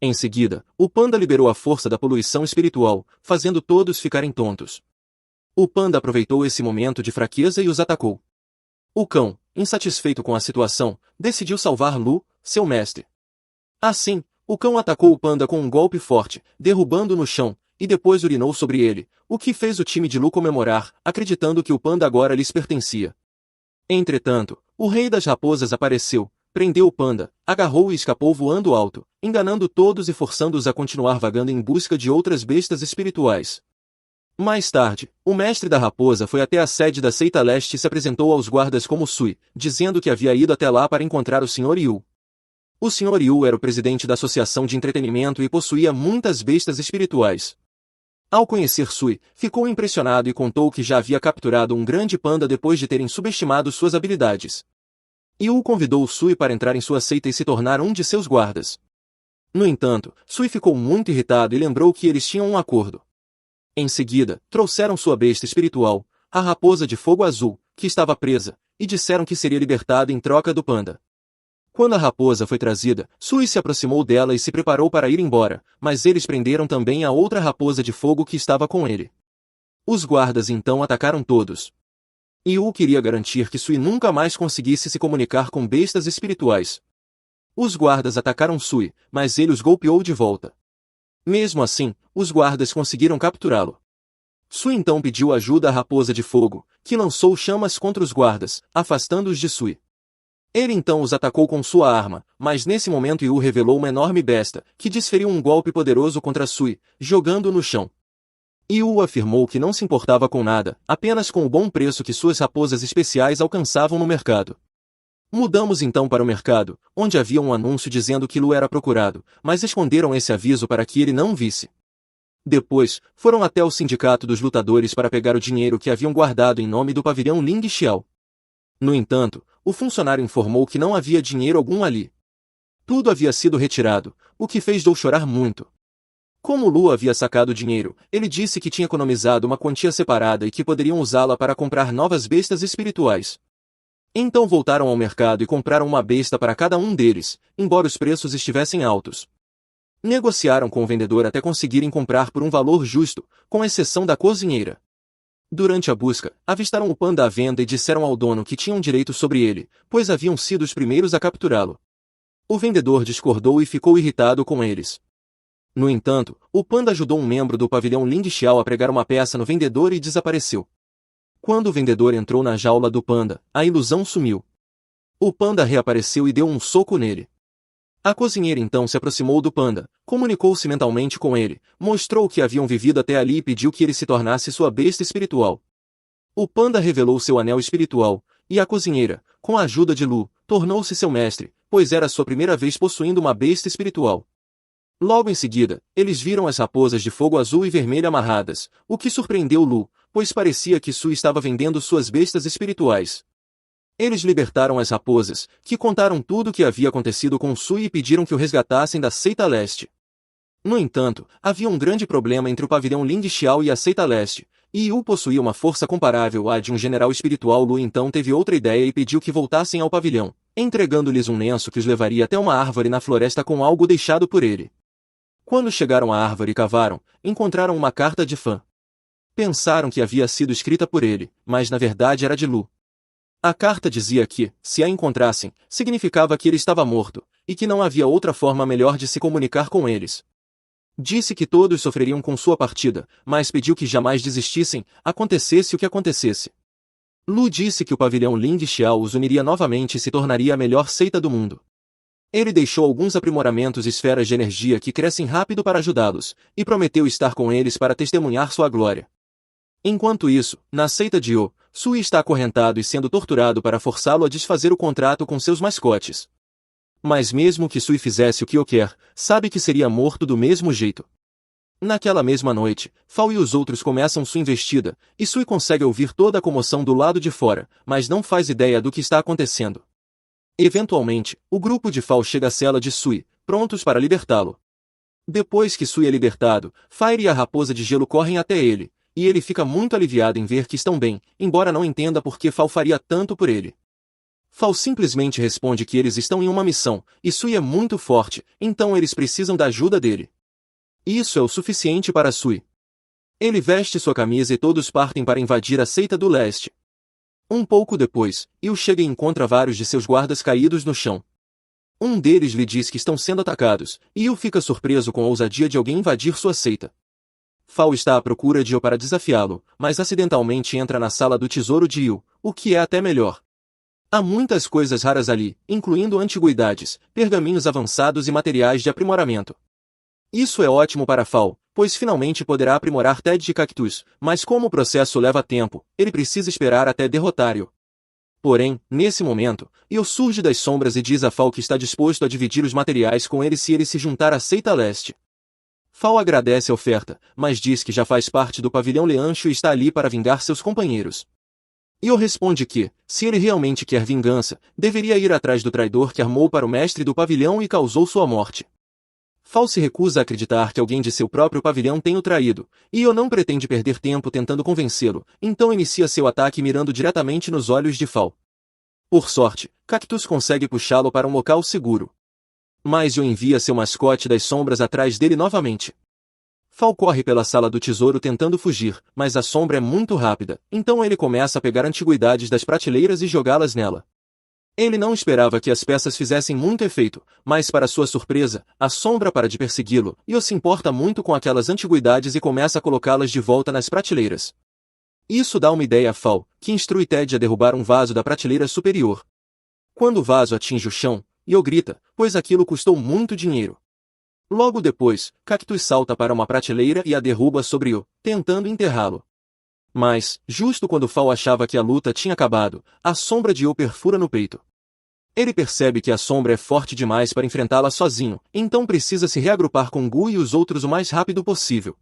Em seguida, o panda liberou a força da poluição espiritual, fazendo todos ficarem tontos. O panda aproveitou esse momento de fraqueza e os atacou. O cão, insatisfeito com a situação, decidiu salvar Lu, seu mestre. Assim, o cão atacou o panda com um golpe forte, derrubando-o no chão, e depois urinou sobre ele, o que fez o time de Lu comemorar, acreditando que o panda agora lhes pertencia. Entretanto, o rei das raposas apareceu, prendeu o panda, agarrou-o e escapou voando alto, enganando todos e forçando-os a continuar vagando em busca de outras bestas espirituais. Mais tarde, o mestre da raposa foi até a sede da seita leste e se apresentou aos guardas como Sui, dizendo que havia ido até lá para encontrar o Sr. Yu. O Sr. Yu era o presidente da associação de entretenimento e possuía muitas bestas espirituais. Ao conhecer Sui, ficou impressionado e contou que já havia capturado um grande panda depois de terem subestimado suas habilidades. Yu convidou Sui para entrar em sua seita e se tornar um de seus guardas. No entanto, Sui ficou muito irritado e lembrou que eles tinham um acordo. Em seguida, trouxeram sua besta espiritual, a raposa de fogo azul, que estava presa, e disseram que seria libertada em troca do panda. Quando a raposa foi trazida, Sui se aproximou dela e se preparou para ir embora, mas eles prenderam também a outra raposa de fogo que estava com ele. Os guardas então atacaram todos. Yu queria garantir que Sui nunca mais conseguisse se comunicar com bestas espirituais. Os guardas atacaram Sui, mas ele os golpeou de volta. Mesmo assim, os guardas conseguiram capturá-lo. Sui então pediu ajuda à raposa de fogo, que lançou chamas contra os guardas, afastando-os de Sui. Ele então os atacou com sua arma, mas nesse momento Yu revelou uma enorme besta, que desferiu um golpe poderoso contra Sui, jogando-o no chão. Yu afirmou que não se importava com nada, apenas com o bom preço que suas raposas especiais alcançavam no mercado. Mudamos então para o mercado, onde havia um anúncio dizendo que Lu era procurado, mas esconderam esse aviso para que ele não visse. Depois, foram até o sindicato dos lutadores para pegar o dinheiro que haviam guardado em nome do pavilhão Ling Xiao. No entanto, o funcionário informou que não havia dinheiro algum ali. Tudo havia sido retirado, o que fez Dou chorar muito. Como Lu havia sacado o dinheiro, ele disse que tinha economizado uma quantia separada e que poderiam usá-la para comprar novas bestas espirituais. Então voltaram ao mercado e compraram uma besta para cada um deles, embora os preços estivessem altos. Negociaram com o vendedor até conseguirem comprar por um valor justo, com exceção da cozinheira. Durante a busca, avistaram o panda à venda e disseram ao dono que tinham direito sobre ele, pois haviam sido os primeiros a capturá-lo. O vendedor discordou e ficou irritado com eles. No entanto, o panda ajudou um membro do pavilhão Ling Xiao a pregar uma peça no vendedor e desapareceu. Quando o vendedor entrou na jaula do panda, a ilusão sumiu. O panda reapareceu e deu um soco nele. A cozinheira então se aproximou do panda, comunicou-se mentalmente com ele, mostrou o que haviam vivido até ali e pediu que ele se tornasse sua besta espiritual. O panda revelou seu anel espiritual, e a cozinheira, com a ajuda de Lu, tornou-se seu mestre, pois era sua primeira vez possuindo uma besta espiritual. Logo em seguida, eles viram as raposas de fogo azul e vermelho amarradas, o que surpreendeu Lu, pois parecia que Sui estava vendendo suas bestas espirituais. Eles libertaram as raposas, que contaram tudo o que havia acontecido com Sui e pediram que o resgatassem da seita leste. No entanto, havia um grande problema entre o pavilhão Ling Xiao e a seita leste, e Yu possuía uma força comparável à de um general espiritual. Lu então teve outra ideia e pediu que voltassem ao pavilhão, entregando-lhes um lenço que os levaria até uma árvore na floresta com algo deixado por ele. Quando chegaram à árvore e cavaram, encontraram uma carta de fã. Pensaram que havia sido escrita por ele, mas na verdade era de Lu. A carta dizia que, se a encontrassem, significava que ele estava morto, e que não havia outra forma melhor de se comunicar com eles. Disse que todos sofreriam com sua partida, mas pediu que jamais desistissem, acontecesse o que acontecesse. Lu disse que o pavilhão Ling Xiao os uniria novamente e se tornaria a melhor seita do mundo. Ele deixou alguns aprimoramentos e esferas de energia que crescem rápido para ajudá-los, e prometeu estar com eles para testemunhar sua glória. Enquanto isso, na seita de Yu, Sui está acorrentado e sendo torturado para forçá-lo a desfazer o contrato com seus mascotes. Mas mesmo que Sui fizesse o que Yu quer, sabe que seria morto do mesmo jeito. Naquela mesma noite, Fao e os outros começam sua investida, e Sui consegue ouvir toda a comoção do lado de fora, mas não faz ideia do que está acontecendo. Eventualmente, o grupo de Fao chega à cela de Sui, prontos para libertá-lo. Depois que Sui é libertado, Fire e a raposa de gelo correm até ele, e ele fica muito aliviado em ver que estão bem, embora não entenda por que Fao faria tanto por ele. Fao simplesmente responde que eles estão em uma missão, e Sui é muito forte, então eles precisam da ajuda dele. Isso é o suficiente para Sui. Ele veste sua camisa e todos partem para invadir a seita do leste. Um pouco depois, Yu chega e encontra vários de seus guardas caídos no chão. Um deles lhe diz que estão sendo atacados, e Yu fica surpreso com a ousadia de alguém invadir sua seita. Fao está à procura de Yu para desafiá-lo, mas acidentalmente entra na sala do tesouro de Yu, o que é até melhor. Há muitas coisas raras ali, incluindo antiguidades, pergaminhos avançados e materiais de aprimoramento. Isso é ótimo para Fao, pois finalmente poderá aprimorar Ted de Cactus, mas como o processo leva tempo, ele precisa esperar até derrotar Yu. Porém, nesse momento, Yu surge das sombras e diz a Fao que está disposto a dividir os materiais com ele se ele se juntar à seita leste. Fao agradece a oferta, mas diz que já faz parte do pavilhão Leancho e está ali para vingar seus companheiros. Yu responde que, se ele realmente quer vingança, deveria ir atrás do traidor que armou para o mestre do pavilhão e causou sua morte. Fal se recusa a acreditar que alguém de seu próprio pavilhão tenha o traído, e Io não pretende perder tempo tentando convencê-lo, então inicia seu ataque mirando diretamente nos olhos de Fal. Por sorte, Cactus consegue puxá-lo para um local seguro. Mas Io envia seu mascote das sombras atrás dele novamente. Fal corre pela sala do tesouro tentando fugir, mas a sombra é muito rápida, então ele começa a pegar antiguidades das prateleiras e jogá-las nela. Ele não esperava que as peças fizessem muito efeito, mas para sua surpresa, a sombra para de persegui-lo, e se importa muito com aquelas antiguidades e começa a colocá-las de volta nas prateleiras. Isso dá uma ideia a Fal, que instrui Ted a derrubar um vaso da prateleira superior. Quando o vaso atinge o chão, Io grita, pois aquilo custou muito dinheiro. Logo depois, Cactus salta para uma prateleira e a derruba sobre Io, tentando enterrá-lo. Mas, justo quando Fal achava que a luta tinha acabado, a sombra de Io perfura no peito. Ele percebe que a sombra é forte demais para enfrentá-la sozinho, então precisa se reagrupar com Gu e os outros o mais rápido possível.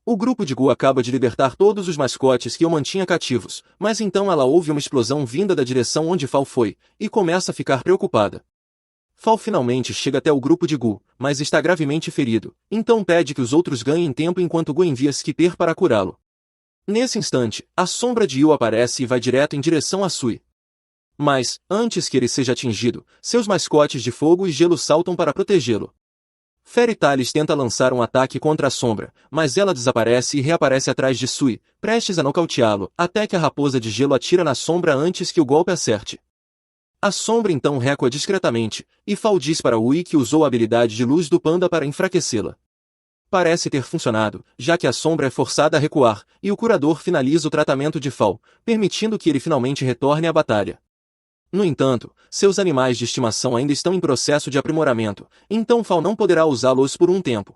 O grupo de Gu acaba de libertar todos os mascotes que Io mantinha cativos, mas então ela ouve uma explosão vinda da direção onde Fal foi, e começa a ficar preocupada. Fal finalmente chega até o grupo de Gu, mas está gravemente ferido, então pede que os outros ganhem tempo enquanto Gu envia Skipper para curá-lo. Nesse instante, a sombra de Io aparece e vai direto em direção a Sui. Mas, antes que ele seja atingido, seus mascotes de fogo e gelo saltam para protegê-lo. Fairy Tails tenta lançar um ataque contra a sombra, mas ela desaparece e reaparece atrás de Sui, prestes a nocauteá-lo, até que a raposa de gelo atira na sombra antes que o golpe acerte. A sombra então recua discretamente, e Fal diz para Ui que usou a habilidade de luz do panda para enfraquecê-la. Parece ter funcionado, já que a sombra é forçada a recuar, e o curador finaliza o tratamento de Fal, permitindo que ele finalmente retorne à batalha. No entanto, seus animais de estimação ainda estão em processo de aprimoramento, então Fal não poderá usá-los por um tempo.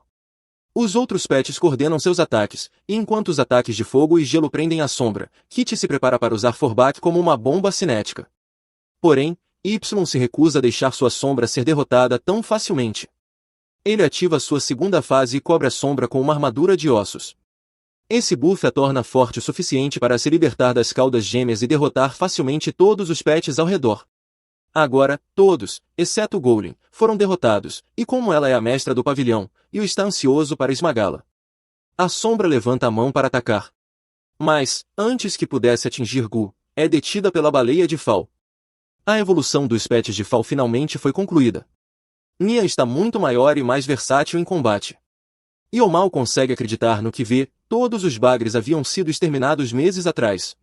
Os outros pets coordenam seus ataques, e enquanto os ataques de fogo e gelo prendem a sombra, Kit se prepara para usar Forbach como uma bomba cinética. Porém, Y se recusa a deixar sua sombra ser derrotada tão facilmente. Ele ativa sua segunda fase e cobre a sombra com uma armadura de ossos. Esse buff a torna forte o suficiente para se libertar das caudas gêmeas e derrotar facilmente todos os pets ao redor. Agora, todos, exceto Golem, foram derrotados, e como ela é a mestra do pavilhão, Io está ansioso para esmagá-la. A sombra levanta a mão para atacar. Mas, antes que pudesse atingir Gu, é detida pela baleia de Fal. A evolução dos pets de Fal finalmente foi concluída. Nia está muito maior e mais versátil em combate. Io mal consegue acreditar no que vê, todos os bagres haviam sido exterminados meses atrás.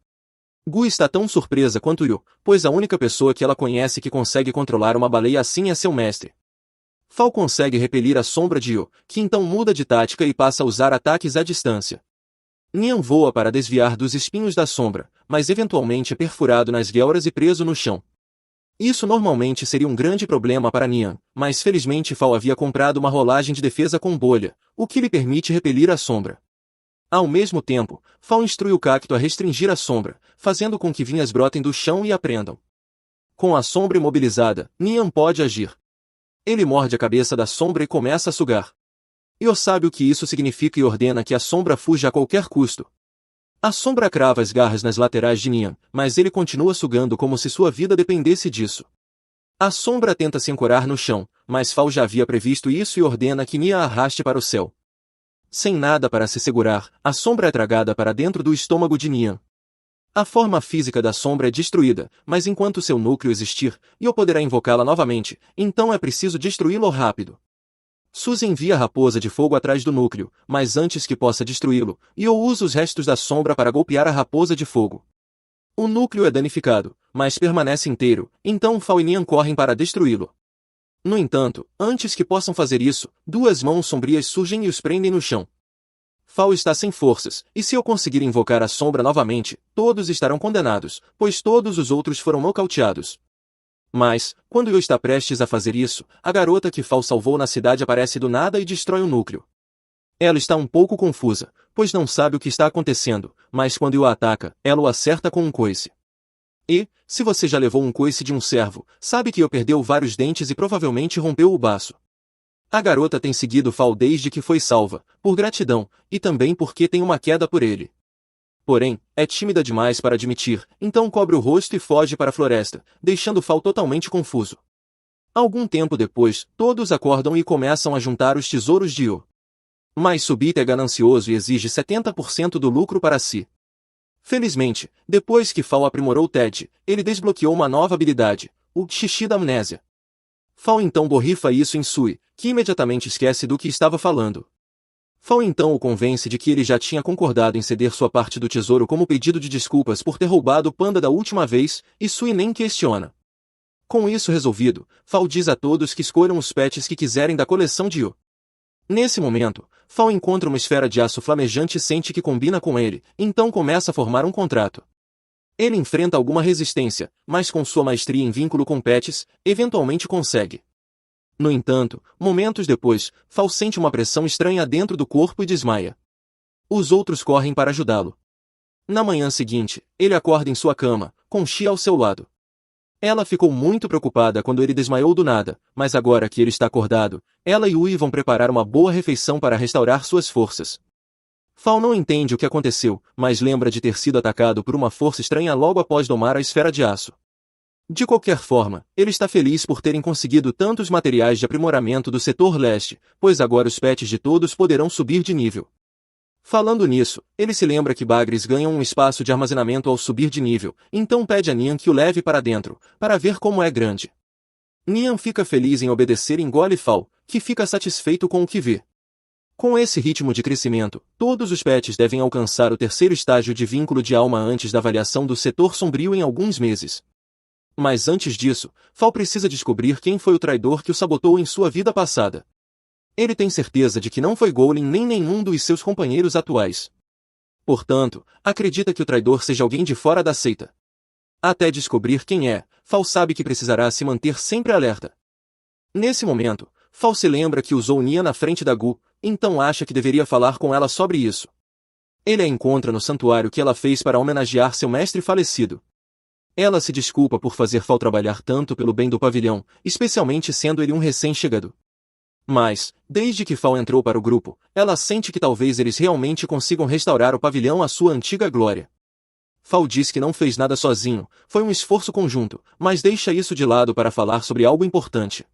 Gu está tão surpresa quanto Io, pois a única pessoa que ela conhece que consegue controlar uma baleia assim é seu mestre. Fal consegue repelir a sombra de Io, que então muda de tática e passa a usar ataques à distância. Nian voa para desviar dos espinhos da sombra, mas eventualmente é perfurado nas guelras e preso no chão. Isso normalmente seria um grande problema para Nian, mas felizmente Fal havia comprado uma rolagem de defesa com bolha, o que lhe permite repelir a sombra. Ao mesmo tempo, Fal instrui o cacto a restringir a sombra, fazendo com que vinhas brotem do chão e a prendam. Com a sombra imobilizada, Nian pode agir. Ele morde a cabeça da sombra e começa a sugar. Io sabe o que isso significa e ordena que a sombra fuja a qualquer custo. A sombra crava as garras nas laterais de Nian, mas ele continua sugando como se sua vida dependesse disso. A sombra tenta se ancorar no chão, mas Fal já havia previsto isso e ordena que Nian a arraste para o céu. Sem nada para se segurar, a sombra é tragada para dentro do estômago de Nian. A forma física da sombra é destruída, mas enquanto seu núcleo existir, Io poderá invocá-la novamente, então é preciso destruí-lo rápido. Suzy envia a raposa de fogo atrás do núcleo, mas antes que possa destruí-lo, Io usa os restos da sombra para golpear a raposa de fogo. O núcleo é danificado, mas permanece inteiro, então Fal e Nian correm para destruí-lo. No entanto, antes que possam fazer isso, duas mãos sombrias surgem e os prendem no chão. Fal está sem forças, e se eu conseguir invocar a sombra novamente, todos estarão condenados, pois todos os outros foram nocauteados. Mas, quando Io está prestes a fazer isso, a garota que Fal salvou na cidade aparece do nada e destrói o núcleo. Ela está um pouco confusa, pois não sabe o que está acontecendo, mas quando Io a ataca, ela o acerta com um coice. E, se você já levou um coice de um servo, sabe que Io perdeu vários dentes e provavelmente rompeu o baço. A garota tem seguido Fal desde que foi salva, por gratidão, e também porque tem uma queda por ele. Porém, é tímida demais para admitir, então cobre o rosto e foge para a floresta, deixando Fal totalmente confuso. Algum tempo depois, todos acordam e começam a juntar os tesouros de Yu. Mas Subita é ganancioso e exige 70% do lucro para si. Felizmente, depois que Fal aprimorou Ted, ele desbloqueou uma nova habilidade, o Xixi da Amnésia. Fal então borrifa isso em Sui, que imediatamente esquece do que estava falando. Fal então o convence de que ele já tinha concordado em ceder sua parte do tesouro como pedido de desculpas por ter roubado o panda da última vez, e Sui nem questiona. Com isso resolvido, Fal diz a todos que escolham os pets que quiserem da coleção de Yu. Nesse momento, Fal encontra uma esfera de aço flamejante e sente que combina com ele, então começa a formar um contrato. Ele enfrenta alguma resistência, mas com sua maestria em vínculo com pets, eventualmente consegue. No entanto, momentos depois, Fal sente uma pressão estranha dentro do corpo e desmaia. Os outros correm para ajudá-lo. Na manhã seguinte, ele acorda em sua cama, com Xi ao seu lado. Ela ficou muito preocupada quando ele desmaiou do nada, mas agora que ele está acordado, ela e Yui vão preparar uma boa refeição para restaurar suas forças. Fal não entende o que aconteceu, mas lembra de ter sido atacado por uma força estranha logo após domar a esfera de aço. De qualquer forma, ele está feliz por terem conseguido tantos materiais de aprimoramento do setor leste, pois agora os pets de todos poderão subir de nível. Falando nisso, ele se lembra que Bagres ganham um espaço de armazenamento ao subir de nível, então pede a Nian que o leve para dentro, para ver como é grande. Nian fica feliz em obedecer e engole Fal, que fica satisfeito com o que vê. Com esse ritmo de crescimento, todos os pets devem alcançar o terceiro estágio de vínculo de alma antes da avaliação do setor sombrio em alguns meses. Mas antes disso, Fal precisa descobrir quem foi o traidor que o sabotou em sua vida passada. Ele tem certeza de que não foi Golem nem nenhum dos seus companheiros atuais. Portanto, acredita que o traidor seja alguém de fora da seita. Até descobrir quem é, Fal sabe que precisará se manter sempre alerta. Nesse momento, Fal se lembra que usou Nia na frente da Gu, então acha que deveria falar com ela sobre isso. Ele a encontra no santuário que ela fez para homenagear seu mestre falecido. Ela se desculpa por fazer Fal trabalhar tanto pelo bem do pavilhão, especialmente sendo ele um recém-chegado. Mas, desde que Fal entrou para o grupo, ela sente que talvez eles realmente consigam restaurar o pavilhão à sua antiga glória. Fal diz que não fez nada sozinho, foi um esforço conjunto, mas deixa isso de lado para falar sobre algo importante.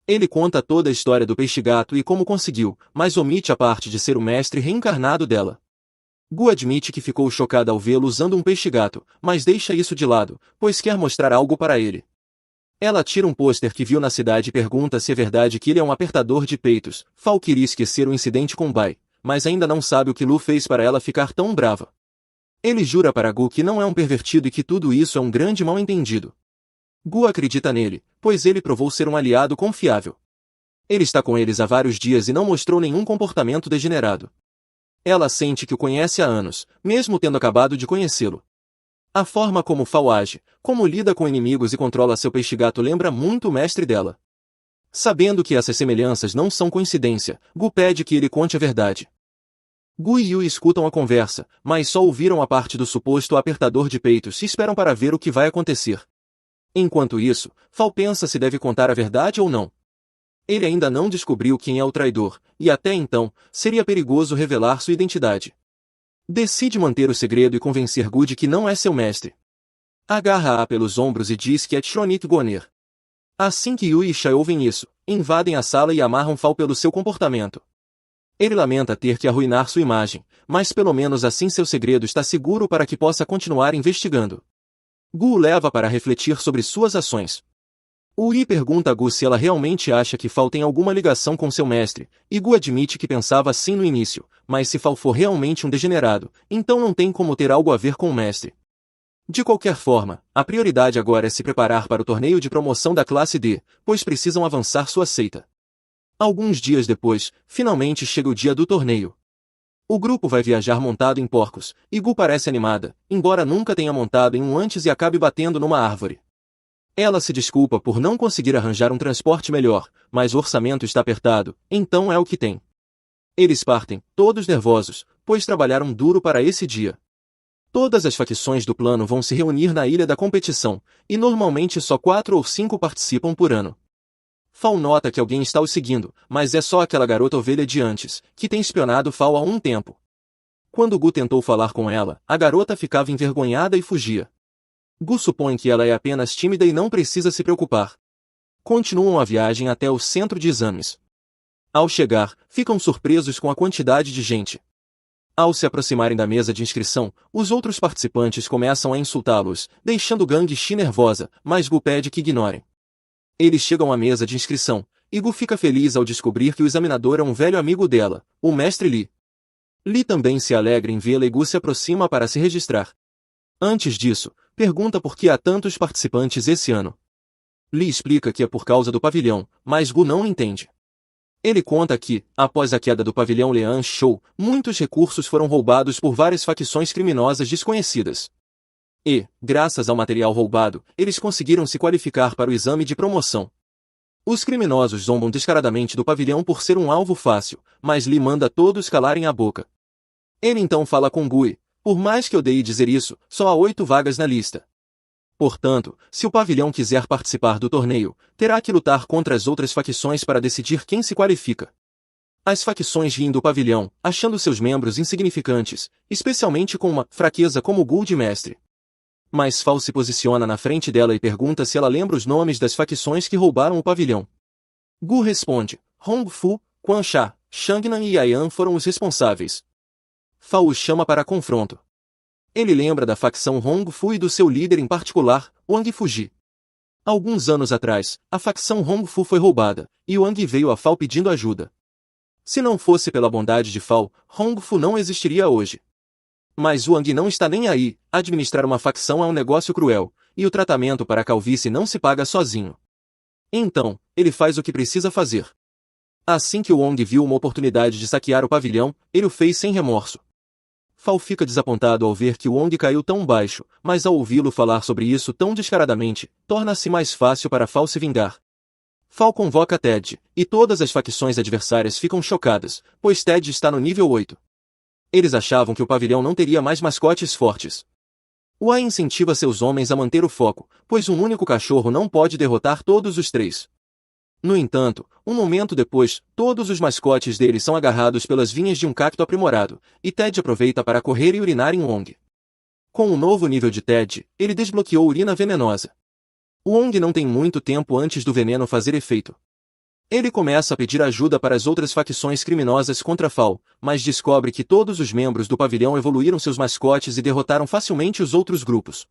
Ele conta toda a história do peixe-gato e como conseguiu, mas omite a parte de ser o mestre reencarnado dela. Gu admite que ficou chocada ao vê-lo usando um peixe-gato, mas deixa isso de lado, pois quer mostrar algo para ele. Ela tira um pôster que viu na cidade e pergunta se é verdade que ele é um apertador de peitos. Fal queria esquecer o incidente com Bai, mas ainda não sabe o que Lu fez para ela ficar tão brava. Ele jura para Gu que não é um pervertido e que tudo isso é um grande mal-entendido. Gu acredita nele, pois ele provou ser um aliado confiável. Ele está com eles há vários dias e não mostrou nenhum comportamento degenerado. Ela sente que o conhece há anos, mesmo tendo acabado de conhecê-lo. A forma como Fal age, como lida com inimigos e controla seu peixe-gato lembra muito o mestre dela. Sabendo que essas semelhanças não são coincidência, Gu pede que ele conte a verdade. Gu e Yui escutam a conversa, mas só ouviram a parte do suposto apertador de peitos e esperam para ver o que vai acontecer. Enquanto isso, Fal pensa se deve contar a verdade ou não. Ele ainda não descobriu quem é o traidor, e até então, seria perigoso revelar sua identidade. Decide manter o segredo e convencer Gu de que não é seu mestre. Agarra-a pelos ombros e diz que é Tronit Goner. Assim que Yui e Shai ouvem isso, invadem a sala e amarram Fal pelo seu comportamento. Ele lamenta ter que arruinar sua imagem, mas pelo menos assim seu segredo está seguro para que possa continuar investigando. Gu o leva para refletir sobre suas ações. Yui pergunta a Gu se ela realmente acha que Fal tem alguma ligação com seu mestre, e Gu admite que pensava assim no início, mas se Fal for realmente um degenerado, então não tem como ter algo a ver com o mestre. De qualquer forma, a prioridade agora é se preparar para o torneio de promoção da classe D, pois precisam avançar sua seita. Alguns dias depois, finalmente chega o dia do torneio. O grupo vai viajar montado em porcos, e Gu parece animada, embora nunca tenha montado em um antes e acabe batendo numa árvore. Ela se desculpa por não conseguir arranjar um transporte melhor, mas o orçamento está apertado, então é o que tem. Eles partem, todos nervosos, pois trabalharam duro para esse dia. Todas as facções do plano vão se reunir na ilha da competição, e normalmente só 4 ou 5 participam por ano. Fal nota que alguém está o seguindo, mas é só aquela garota ovelha de antes, que tem espionado Fal há um tempo. Quando Gu tentou falar com ela, a garota ficava envergonhada e fugia. Gu supõe que ela é apenas tímida e não precisa se preocupar. Continuam a viagem até o centro de exames. Ao chegar, ficam surpresos com a quantidade de gente. Ao se aproximarem da mesa de inscrição, os outros participantes começam a insultá-los, deixando Gang Shi nervosa, mas Gu pede que ignorem. Eles chegam à mesa de inscrição, e Gu fica feliz ao descobrir que o examinador é um velho amigo dela, o mestre Li. Li também se alegra em vê-la e Gu se aproxima para se registrar. Antes disso, pergunta por que há tantos participantes esse ano. Li explica que é por causa do pavilhão, mas Gu não entende. Ele conta que, após a queda do pavilhão Lian Shou, muitos recursos foram roubados por várias facções criminosas desconhecidas. E, graças ao material roubado, eles conseguiram se qualificar para o exame de promoção. Os criminosos zombam descaradamente do pavilhão por ser um alvo fácil, mas Li manda todos calarem a boca. Ele então fala com Gui: por mais que odeie dizer isso, só há 8 vagas na lista. Portanto, se o pavilhão quiser participar do torneio, terá que lutar contra as outras facções para decidir quem se qualifica. As facções riem do pavilhão, achando seus membros insignificantes, especialmente com uma fraqueza como Gu de mestre. Mas Fal se posiciona na frente dela e pergunta se ela lembra os nomes das facções que roubaram o pavilhão. Gu responde: Hong Fu, Quan Sha, Shangnan e Yayan foram os responsáveis. Fal o chama para confronto. Ele lembra da facção Hong Fu e do seu líder em particular, Wang Fuji. Alguns anos atrás, a facção Hong Fu foi roubada, e Wang veio a Fal pedindo ajuda. Se não fosse pela bondade de Fal, Hong Fu não existiria hoje. Mas Wang não está nem aí, administrar uma facção é um negócio cruel, e o tratamento para a calvície não se paga sozinho. Então, ele faz o que precisa fazer. Assim que Wang viu uma oportunidade de saquear o pavilhão, ele o fez sem remorso. Fal fica desapontado ao ver que Wang caiu tão baixo, mas ao ouvi-lo falar sobre isso tão descaradamente, torna-se mais fácil para Fal se vingar. Fal convoca Ted, e todas as facções adversárias ficam chocadas, pois Ted está no nível 8. Eles achavam que o pavilhão não teria mais mascotes fortes. Wai incentiva seus homens a manter o foco, pois um único cachorro não pode derrotar todos os 3. No entanto, um momento depois, todos os mascotes deles são agarrados pelas vinhas de um cacto aprimorado, e Ted aproveita para correr e urinar em Wong. Com o novo nível de Ted, ele desbloqueou urina venenosa. Wong não tem muito tempo antes do veneno fazer efeito. Ele começa a pedir ajuda para as outras facções criminosas contra Fal, mas descobre que todos os membros do pavilhão evoluíram seus mascotes e derrotaram facilmente os outros grupos.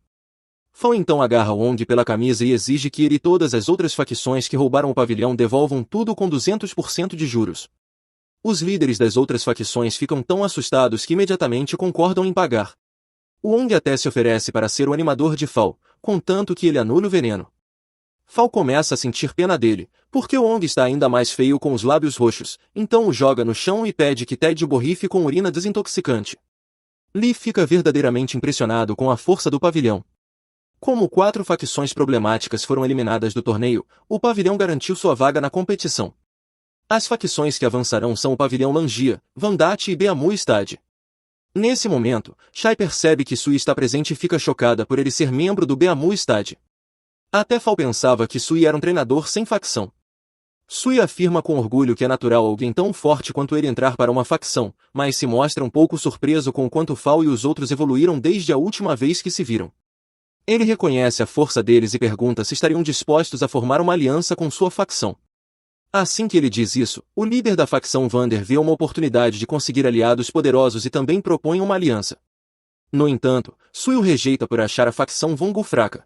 Fal então agarra Wong pela camisa e exige que ele e todas as outras facções que roubaram o pavilhão devolvam tudo com 200% de juros. Os líderes das outras facções ficam tão assustados que imediatamente concordam em pagar. Wong até se oferece para ser o animador de Fal, contanto que ele anule o veneno. Fal começa a sentir pena dele, porque Wong está ainda mais feio com os lábios roxos, então o joga no chão e pede que Ted o borrife com urina desintoxicante. Li fica verdadeiramente impressionado com a força do pavilhão. Como 4 facções problemáticas foram eliminadas do torneio, o pavilhão garantiu sua vaga na competição. As facções que avançarão são o pavilhão Langia, Vandati e Beamu Stade. Nesse momento, Shai percebe que Sui está presente e fica chocada por ele ser membro do Beamu Stade. Até Fal pensava que Sui era um treinador sem facção. Sui afirma com orgulho que é natural alguém tão forte quanto ele entrar para uma facção, mas se mostra um pouco surpreso com o quanto Fal e os outros evoluíram desde a última vez que se viram. Ele reconhece a força deles e pergunta se estariam dispostos a formar uma aliança com sua facção. Assim que ele diz isso, o líder da facção Vander vê uma oportunidade de conseguir aliados poderosos e também propõe uma aliança. No entanto, Sui o rejeita por achar a facção Vongu fraca.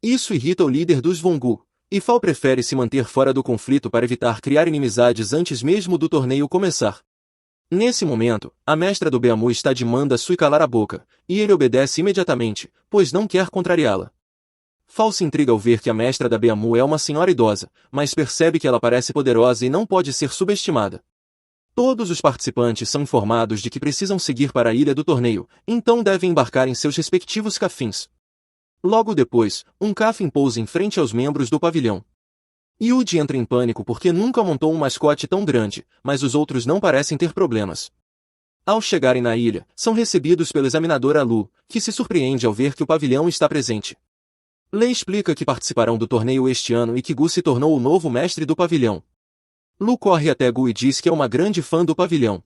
Isso irrita o líder dos Vongu, e Fal prefere se manter fora do conflito para evitar criar inimizades antes mesmo do torneio começar. Nesse momento, a mestra do Beamu Stade manda Sui calar a boca, e ele obedece imediatamente, pois não quer contrariá-la. Fal se intriga ao ver que a mestra da Beamu é uma senhora idosa, mas percebe que ela parece poderosa e não pode ser subestimada. Todos os participantes são informados de que precisam seguir para a ilha do torneio, então devem embarcar em seus respectivos cafins. Logo depois, um cafim pousa em frente aos membros do pavilhão. Yuji entra em pânico porque nunca montou um mascote tão grande, mas os outros não parecem ter problemas. Ao chegarem na ilha, são recebidos pelo examinador Alu, que se surpreende ao ver que o pavilhão está presente. Lei explica que participarão do torneio este ano e que Gu se tornou o novo mestre do pavilhão. Lu corre até Gu e diz que é uma grande fã do pavilhão.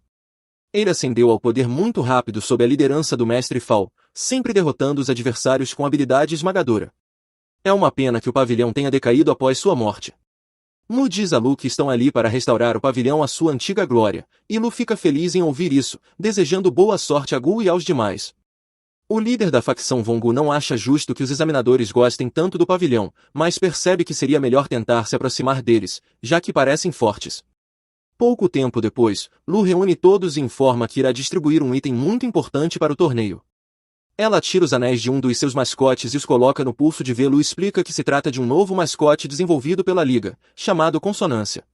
Ele ascendeu ao poder muito rápido sob a liderança do mestre Fal, sempre derrotando os adversários com habilidade esmagadora. É uma pena que o pavilhão tenha decaído após sua morte. Mu diz a Lu que estão ali para restaurar o pavilhão à sua antiga glória, e Lu fica feliz em ouvir isso, desejando boa sorte a Gu e aos demais. O líder da facção Vongu não acha justo que os examinadores gostem tanto do pavilhão, mas percebe que seria melhor tentar se aproximar deles, já que parecem fortes. Pouco tempo depois, Lu reúne todos e informa que irá distribuir um item muito importante para o torneio. Ela tira os anéis de um dos seus mascotes e os coloca no pulso de Lu e explica que se trata de um novo mascote desenvolvido pela Liga, chamado Consonância.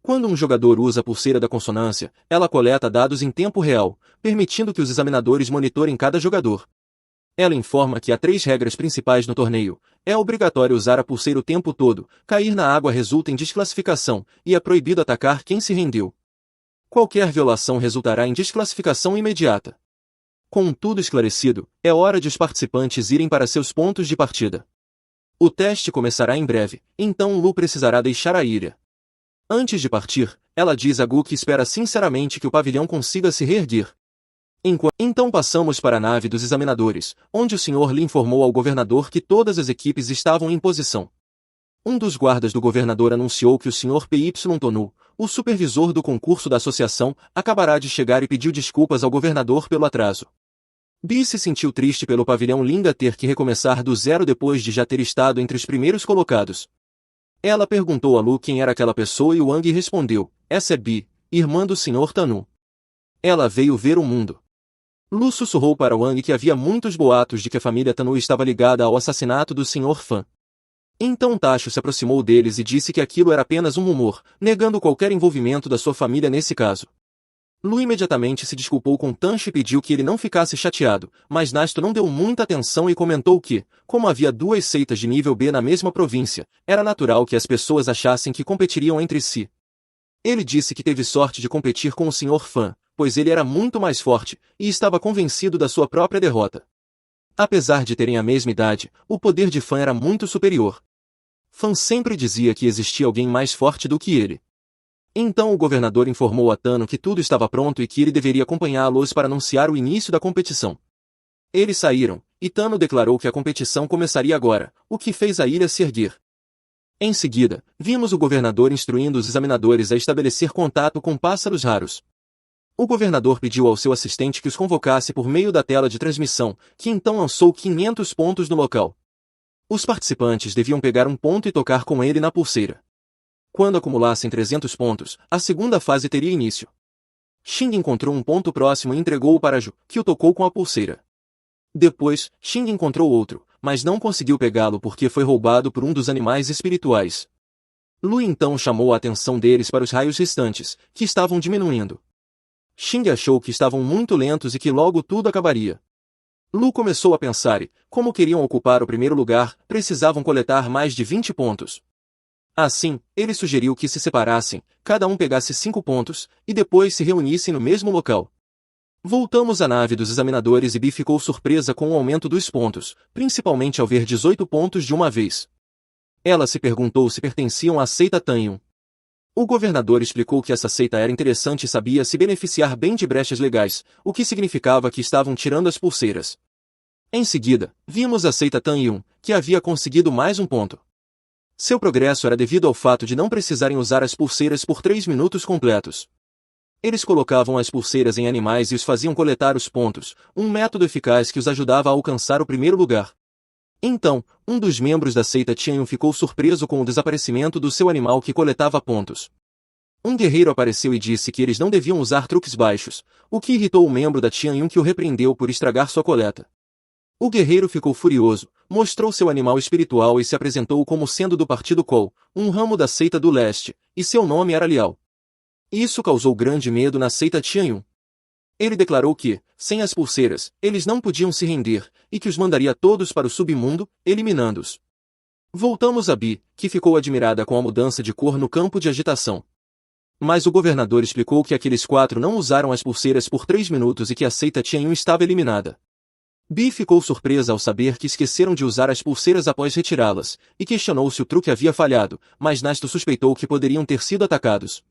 Quando um jogador usa a pulseira da Consonância, ela coleta dados em tempo real, permitindo que os examinadores monitorem cada jogador. Ela informa que há 3 regras principais no torneio. É obrigatório usar a pulseira o tempo todo, cair na água resulta em desclassificação, e é proibido atacar quem se rendeu. Qualquer violação resultará em desclassificação imediata. Com tudo esclarecido, é hora de os participantes irem para seus pontos de partida. O teste começará em breve, então Lu precisará deixar a ilha. Antes de partir, ela diz a Gu que espera sinceramente que o pavilhão consiga se reerguer. Então passamos para a nave dos examinadores, onde o Sr. Lee informou ao governador que todas as equipes estavam em posição. Um dos guardas do governador anunciou que o Sr. Py Tonu, o supervisor do concurso da associação, acabará de chegar e pediu desculpas ao governador pelo atraso. Bi se sentiu triste pelo pavilhão Linga ter que recomeçar do zero depois de já ter estado entre os primeiros colocados. Ela perguntou a Lu quem era aquela pessoa e Wang respondeu, essa é Bi, irmã do Sr. Tanu. Ela veio ver o mundo. Lu sussurrou para Wang que havia muitos boatos de que a família Tanu estava ligada ao assassinato do Sr. Fan. Então Tacho se aproximou deles e disse que aquilo era apenas um rumor, negando qualquer envolvimento da sua família nesse caso. Lu imediatamente se desculpou com Tancho e pediu que ele não ficasse chateado, mas Nasto não deu muita atenção e comentou que, como havia 2 seitas de nível B na mesma província, era natural que as pessoas achassem que competiriam entre si. Ele disse que teve sorte de competir com o Sr. Fan, pois ele era muito mais forte, e estava convencido da sua própria derrota. Apesar de terem a mesma idade, o poder de Fan era muito superior. Fan sempre dizia que existia alguém mais forte do que ele. Então o governador informou a Tano que tudo estava pronto e que ele deveria acompanhá-los para anunciar o início da competição. Eles saíram, e Tano declarou que a competição começaria agora, o que fez a ilha se erguer. Em seguida, vimos o governador instruindo os examinadores a estabelecer contato com pássaros raros. O governador pediu ao seu assistente que os convocasse por meio da tela de transmissão, que então lançou 500 pontos no local. Os participantes deviam pegar um ponto e tocar com ele na pulseira. Quando acumulassem 300 pontos, a segunda fase teria início. Xing encontrou um ponto próximo e entregou-o para Ju, que o tocou com a pulseira. Depois, Xing encontrou outro, mas não conseguiu pegá-lo porque foi roubado por um dos animais espirituais. Lu então chamou a atenção deles para os raios restantes, que estavam diminuindo. Xing achou que estavam muito lentos e que logo tudo acabaria. Lu começou a pensar e, como queriam ocupar o primeiro lugar, precisavam coletar mais de 20 pontos. Assim, ele sugeriu que se separassem, cada um pegasse 5 pontos, e depois se reunissem no mesmo local. Voltamos à nave dos examinadores e Bi ficou surpresa com o aumento dos pontos, principalmente ao ver 18 pontos de uma vez. Ela se perguntou se pertenciam à seita Tanyun. O governador explicou que essa seita era interessante e sabia se beneficiar bem de brechas legais, o que significava que estavam tirando as pulseiras. Em seguida, vimos a seita Tanyun, que havia conseguido mais um ponto. Seu progresso era devido ao fato de não precisarem usar as pulseiras por 3 minutos completos. Eles colocavam as pulseiras em animais e os faziam coletar os pontos, um método eficaz que os ajudava a alcançar o primeiro lugar. Então, um dos membros da seita Tianyun ficou surpreso com o desaparecimento do seu animal que coletava pontos. Um guerreiro apareceu e disse que eles não deviam usar truques baixos, o que irritou o membro da Tianyun que o repreendeu por estragar sua coleta. O guerreiro ficou furioso, mostrou seu animal espiritual e se apresentou como sendo do Partido Col, um ramo da seita do leste, e seu nome era Liao. Isso causou grande medo na seita Tianyun. Ele declarou que, sem as pulseiras, eles não podiam se render, e que os mandaria todos para o submundo, eliminando-os. Voltamos a Bi, que ficou admirada com a mudança de cor no campo de agitação. Mas o governador explicou que aqueles 4 não usaram as pulseiras por 3 minutos e que a seita Tianyun estava eliminada. Bi ficou surpresa ao saber que esqueceram de usar as pulseiras após retirá-las, e questionou se o truque havia falhado, mas Nasto suspeitou que poderiam ter sido atacados.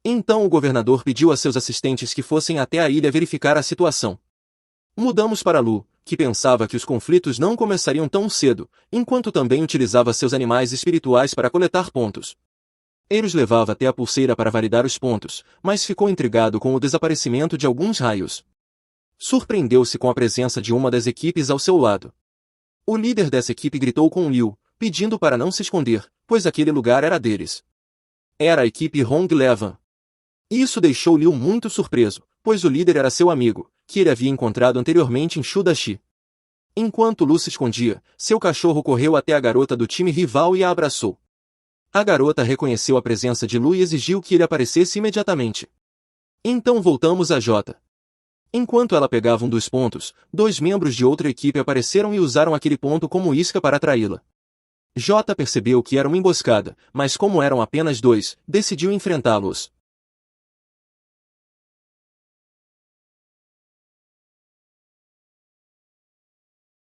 Então o governador pediu a seus assistentes que fossem até a ilha verificar a situação. Mudamos para Lu, que pensava que os conflitos não começariam tão cedo, enquanto também utilizava seus animais espirituais para coletar pontos. Ele os levava até a pulseira para validar os pontos, mas ficou intrigado com o desaparecimento de alguns raios. Surpreendeu-se com a presença de uma das equipes ao seu lado. O líder dessa equipe gritou com Liu, pedindo para não se esconder, pois aquele lugar era deles. Era a equipe Hong Levan. Isso deixou Liu muito surpreso, pois o líder era seu amigo, que ele havia encontrado anteriormente em Shudashi. Enquanto Lu se escondia, seu cachorro correu até a garota do time rival e a abraçou. A garota reconheceu a presença de Lu e exigiu que ele aparecesse imediatamente. Então voltamos a Jota. Enquanto ela pegava um dos pontos, dois membros de outra equipe apareceram e usaram aquele ponto como isca para atraí-la. Jota percebeu que era uma emboscada, mas como eram apenas dois, decidiu enfrentá-los.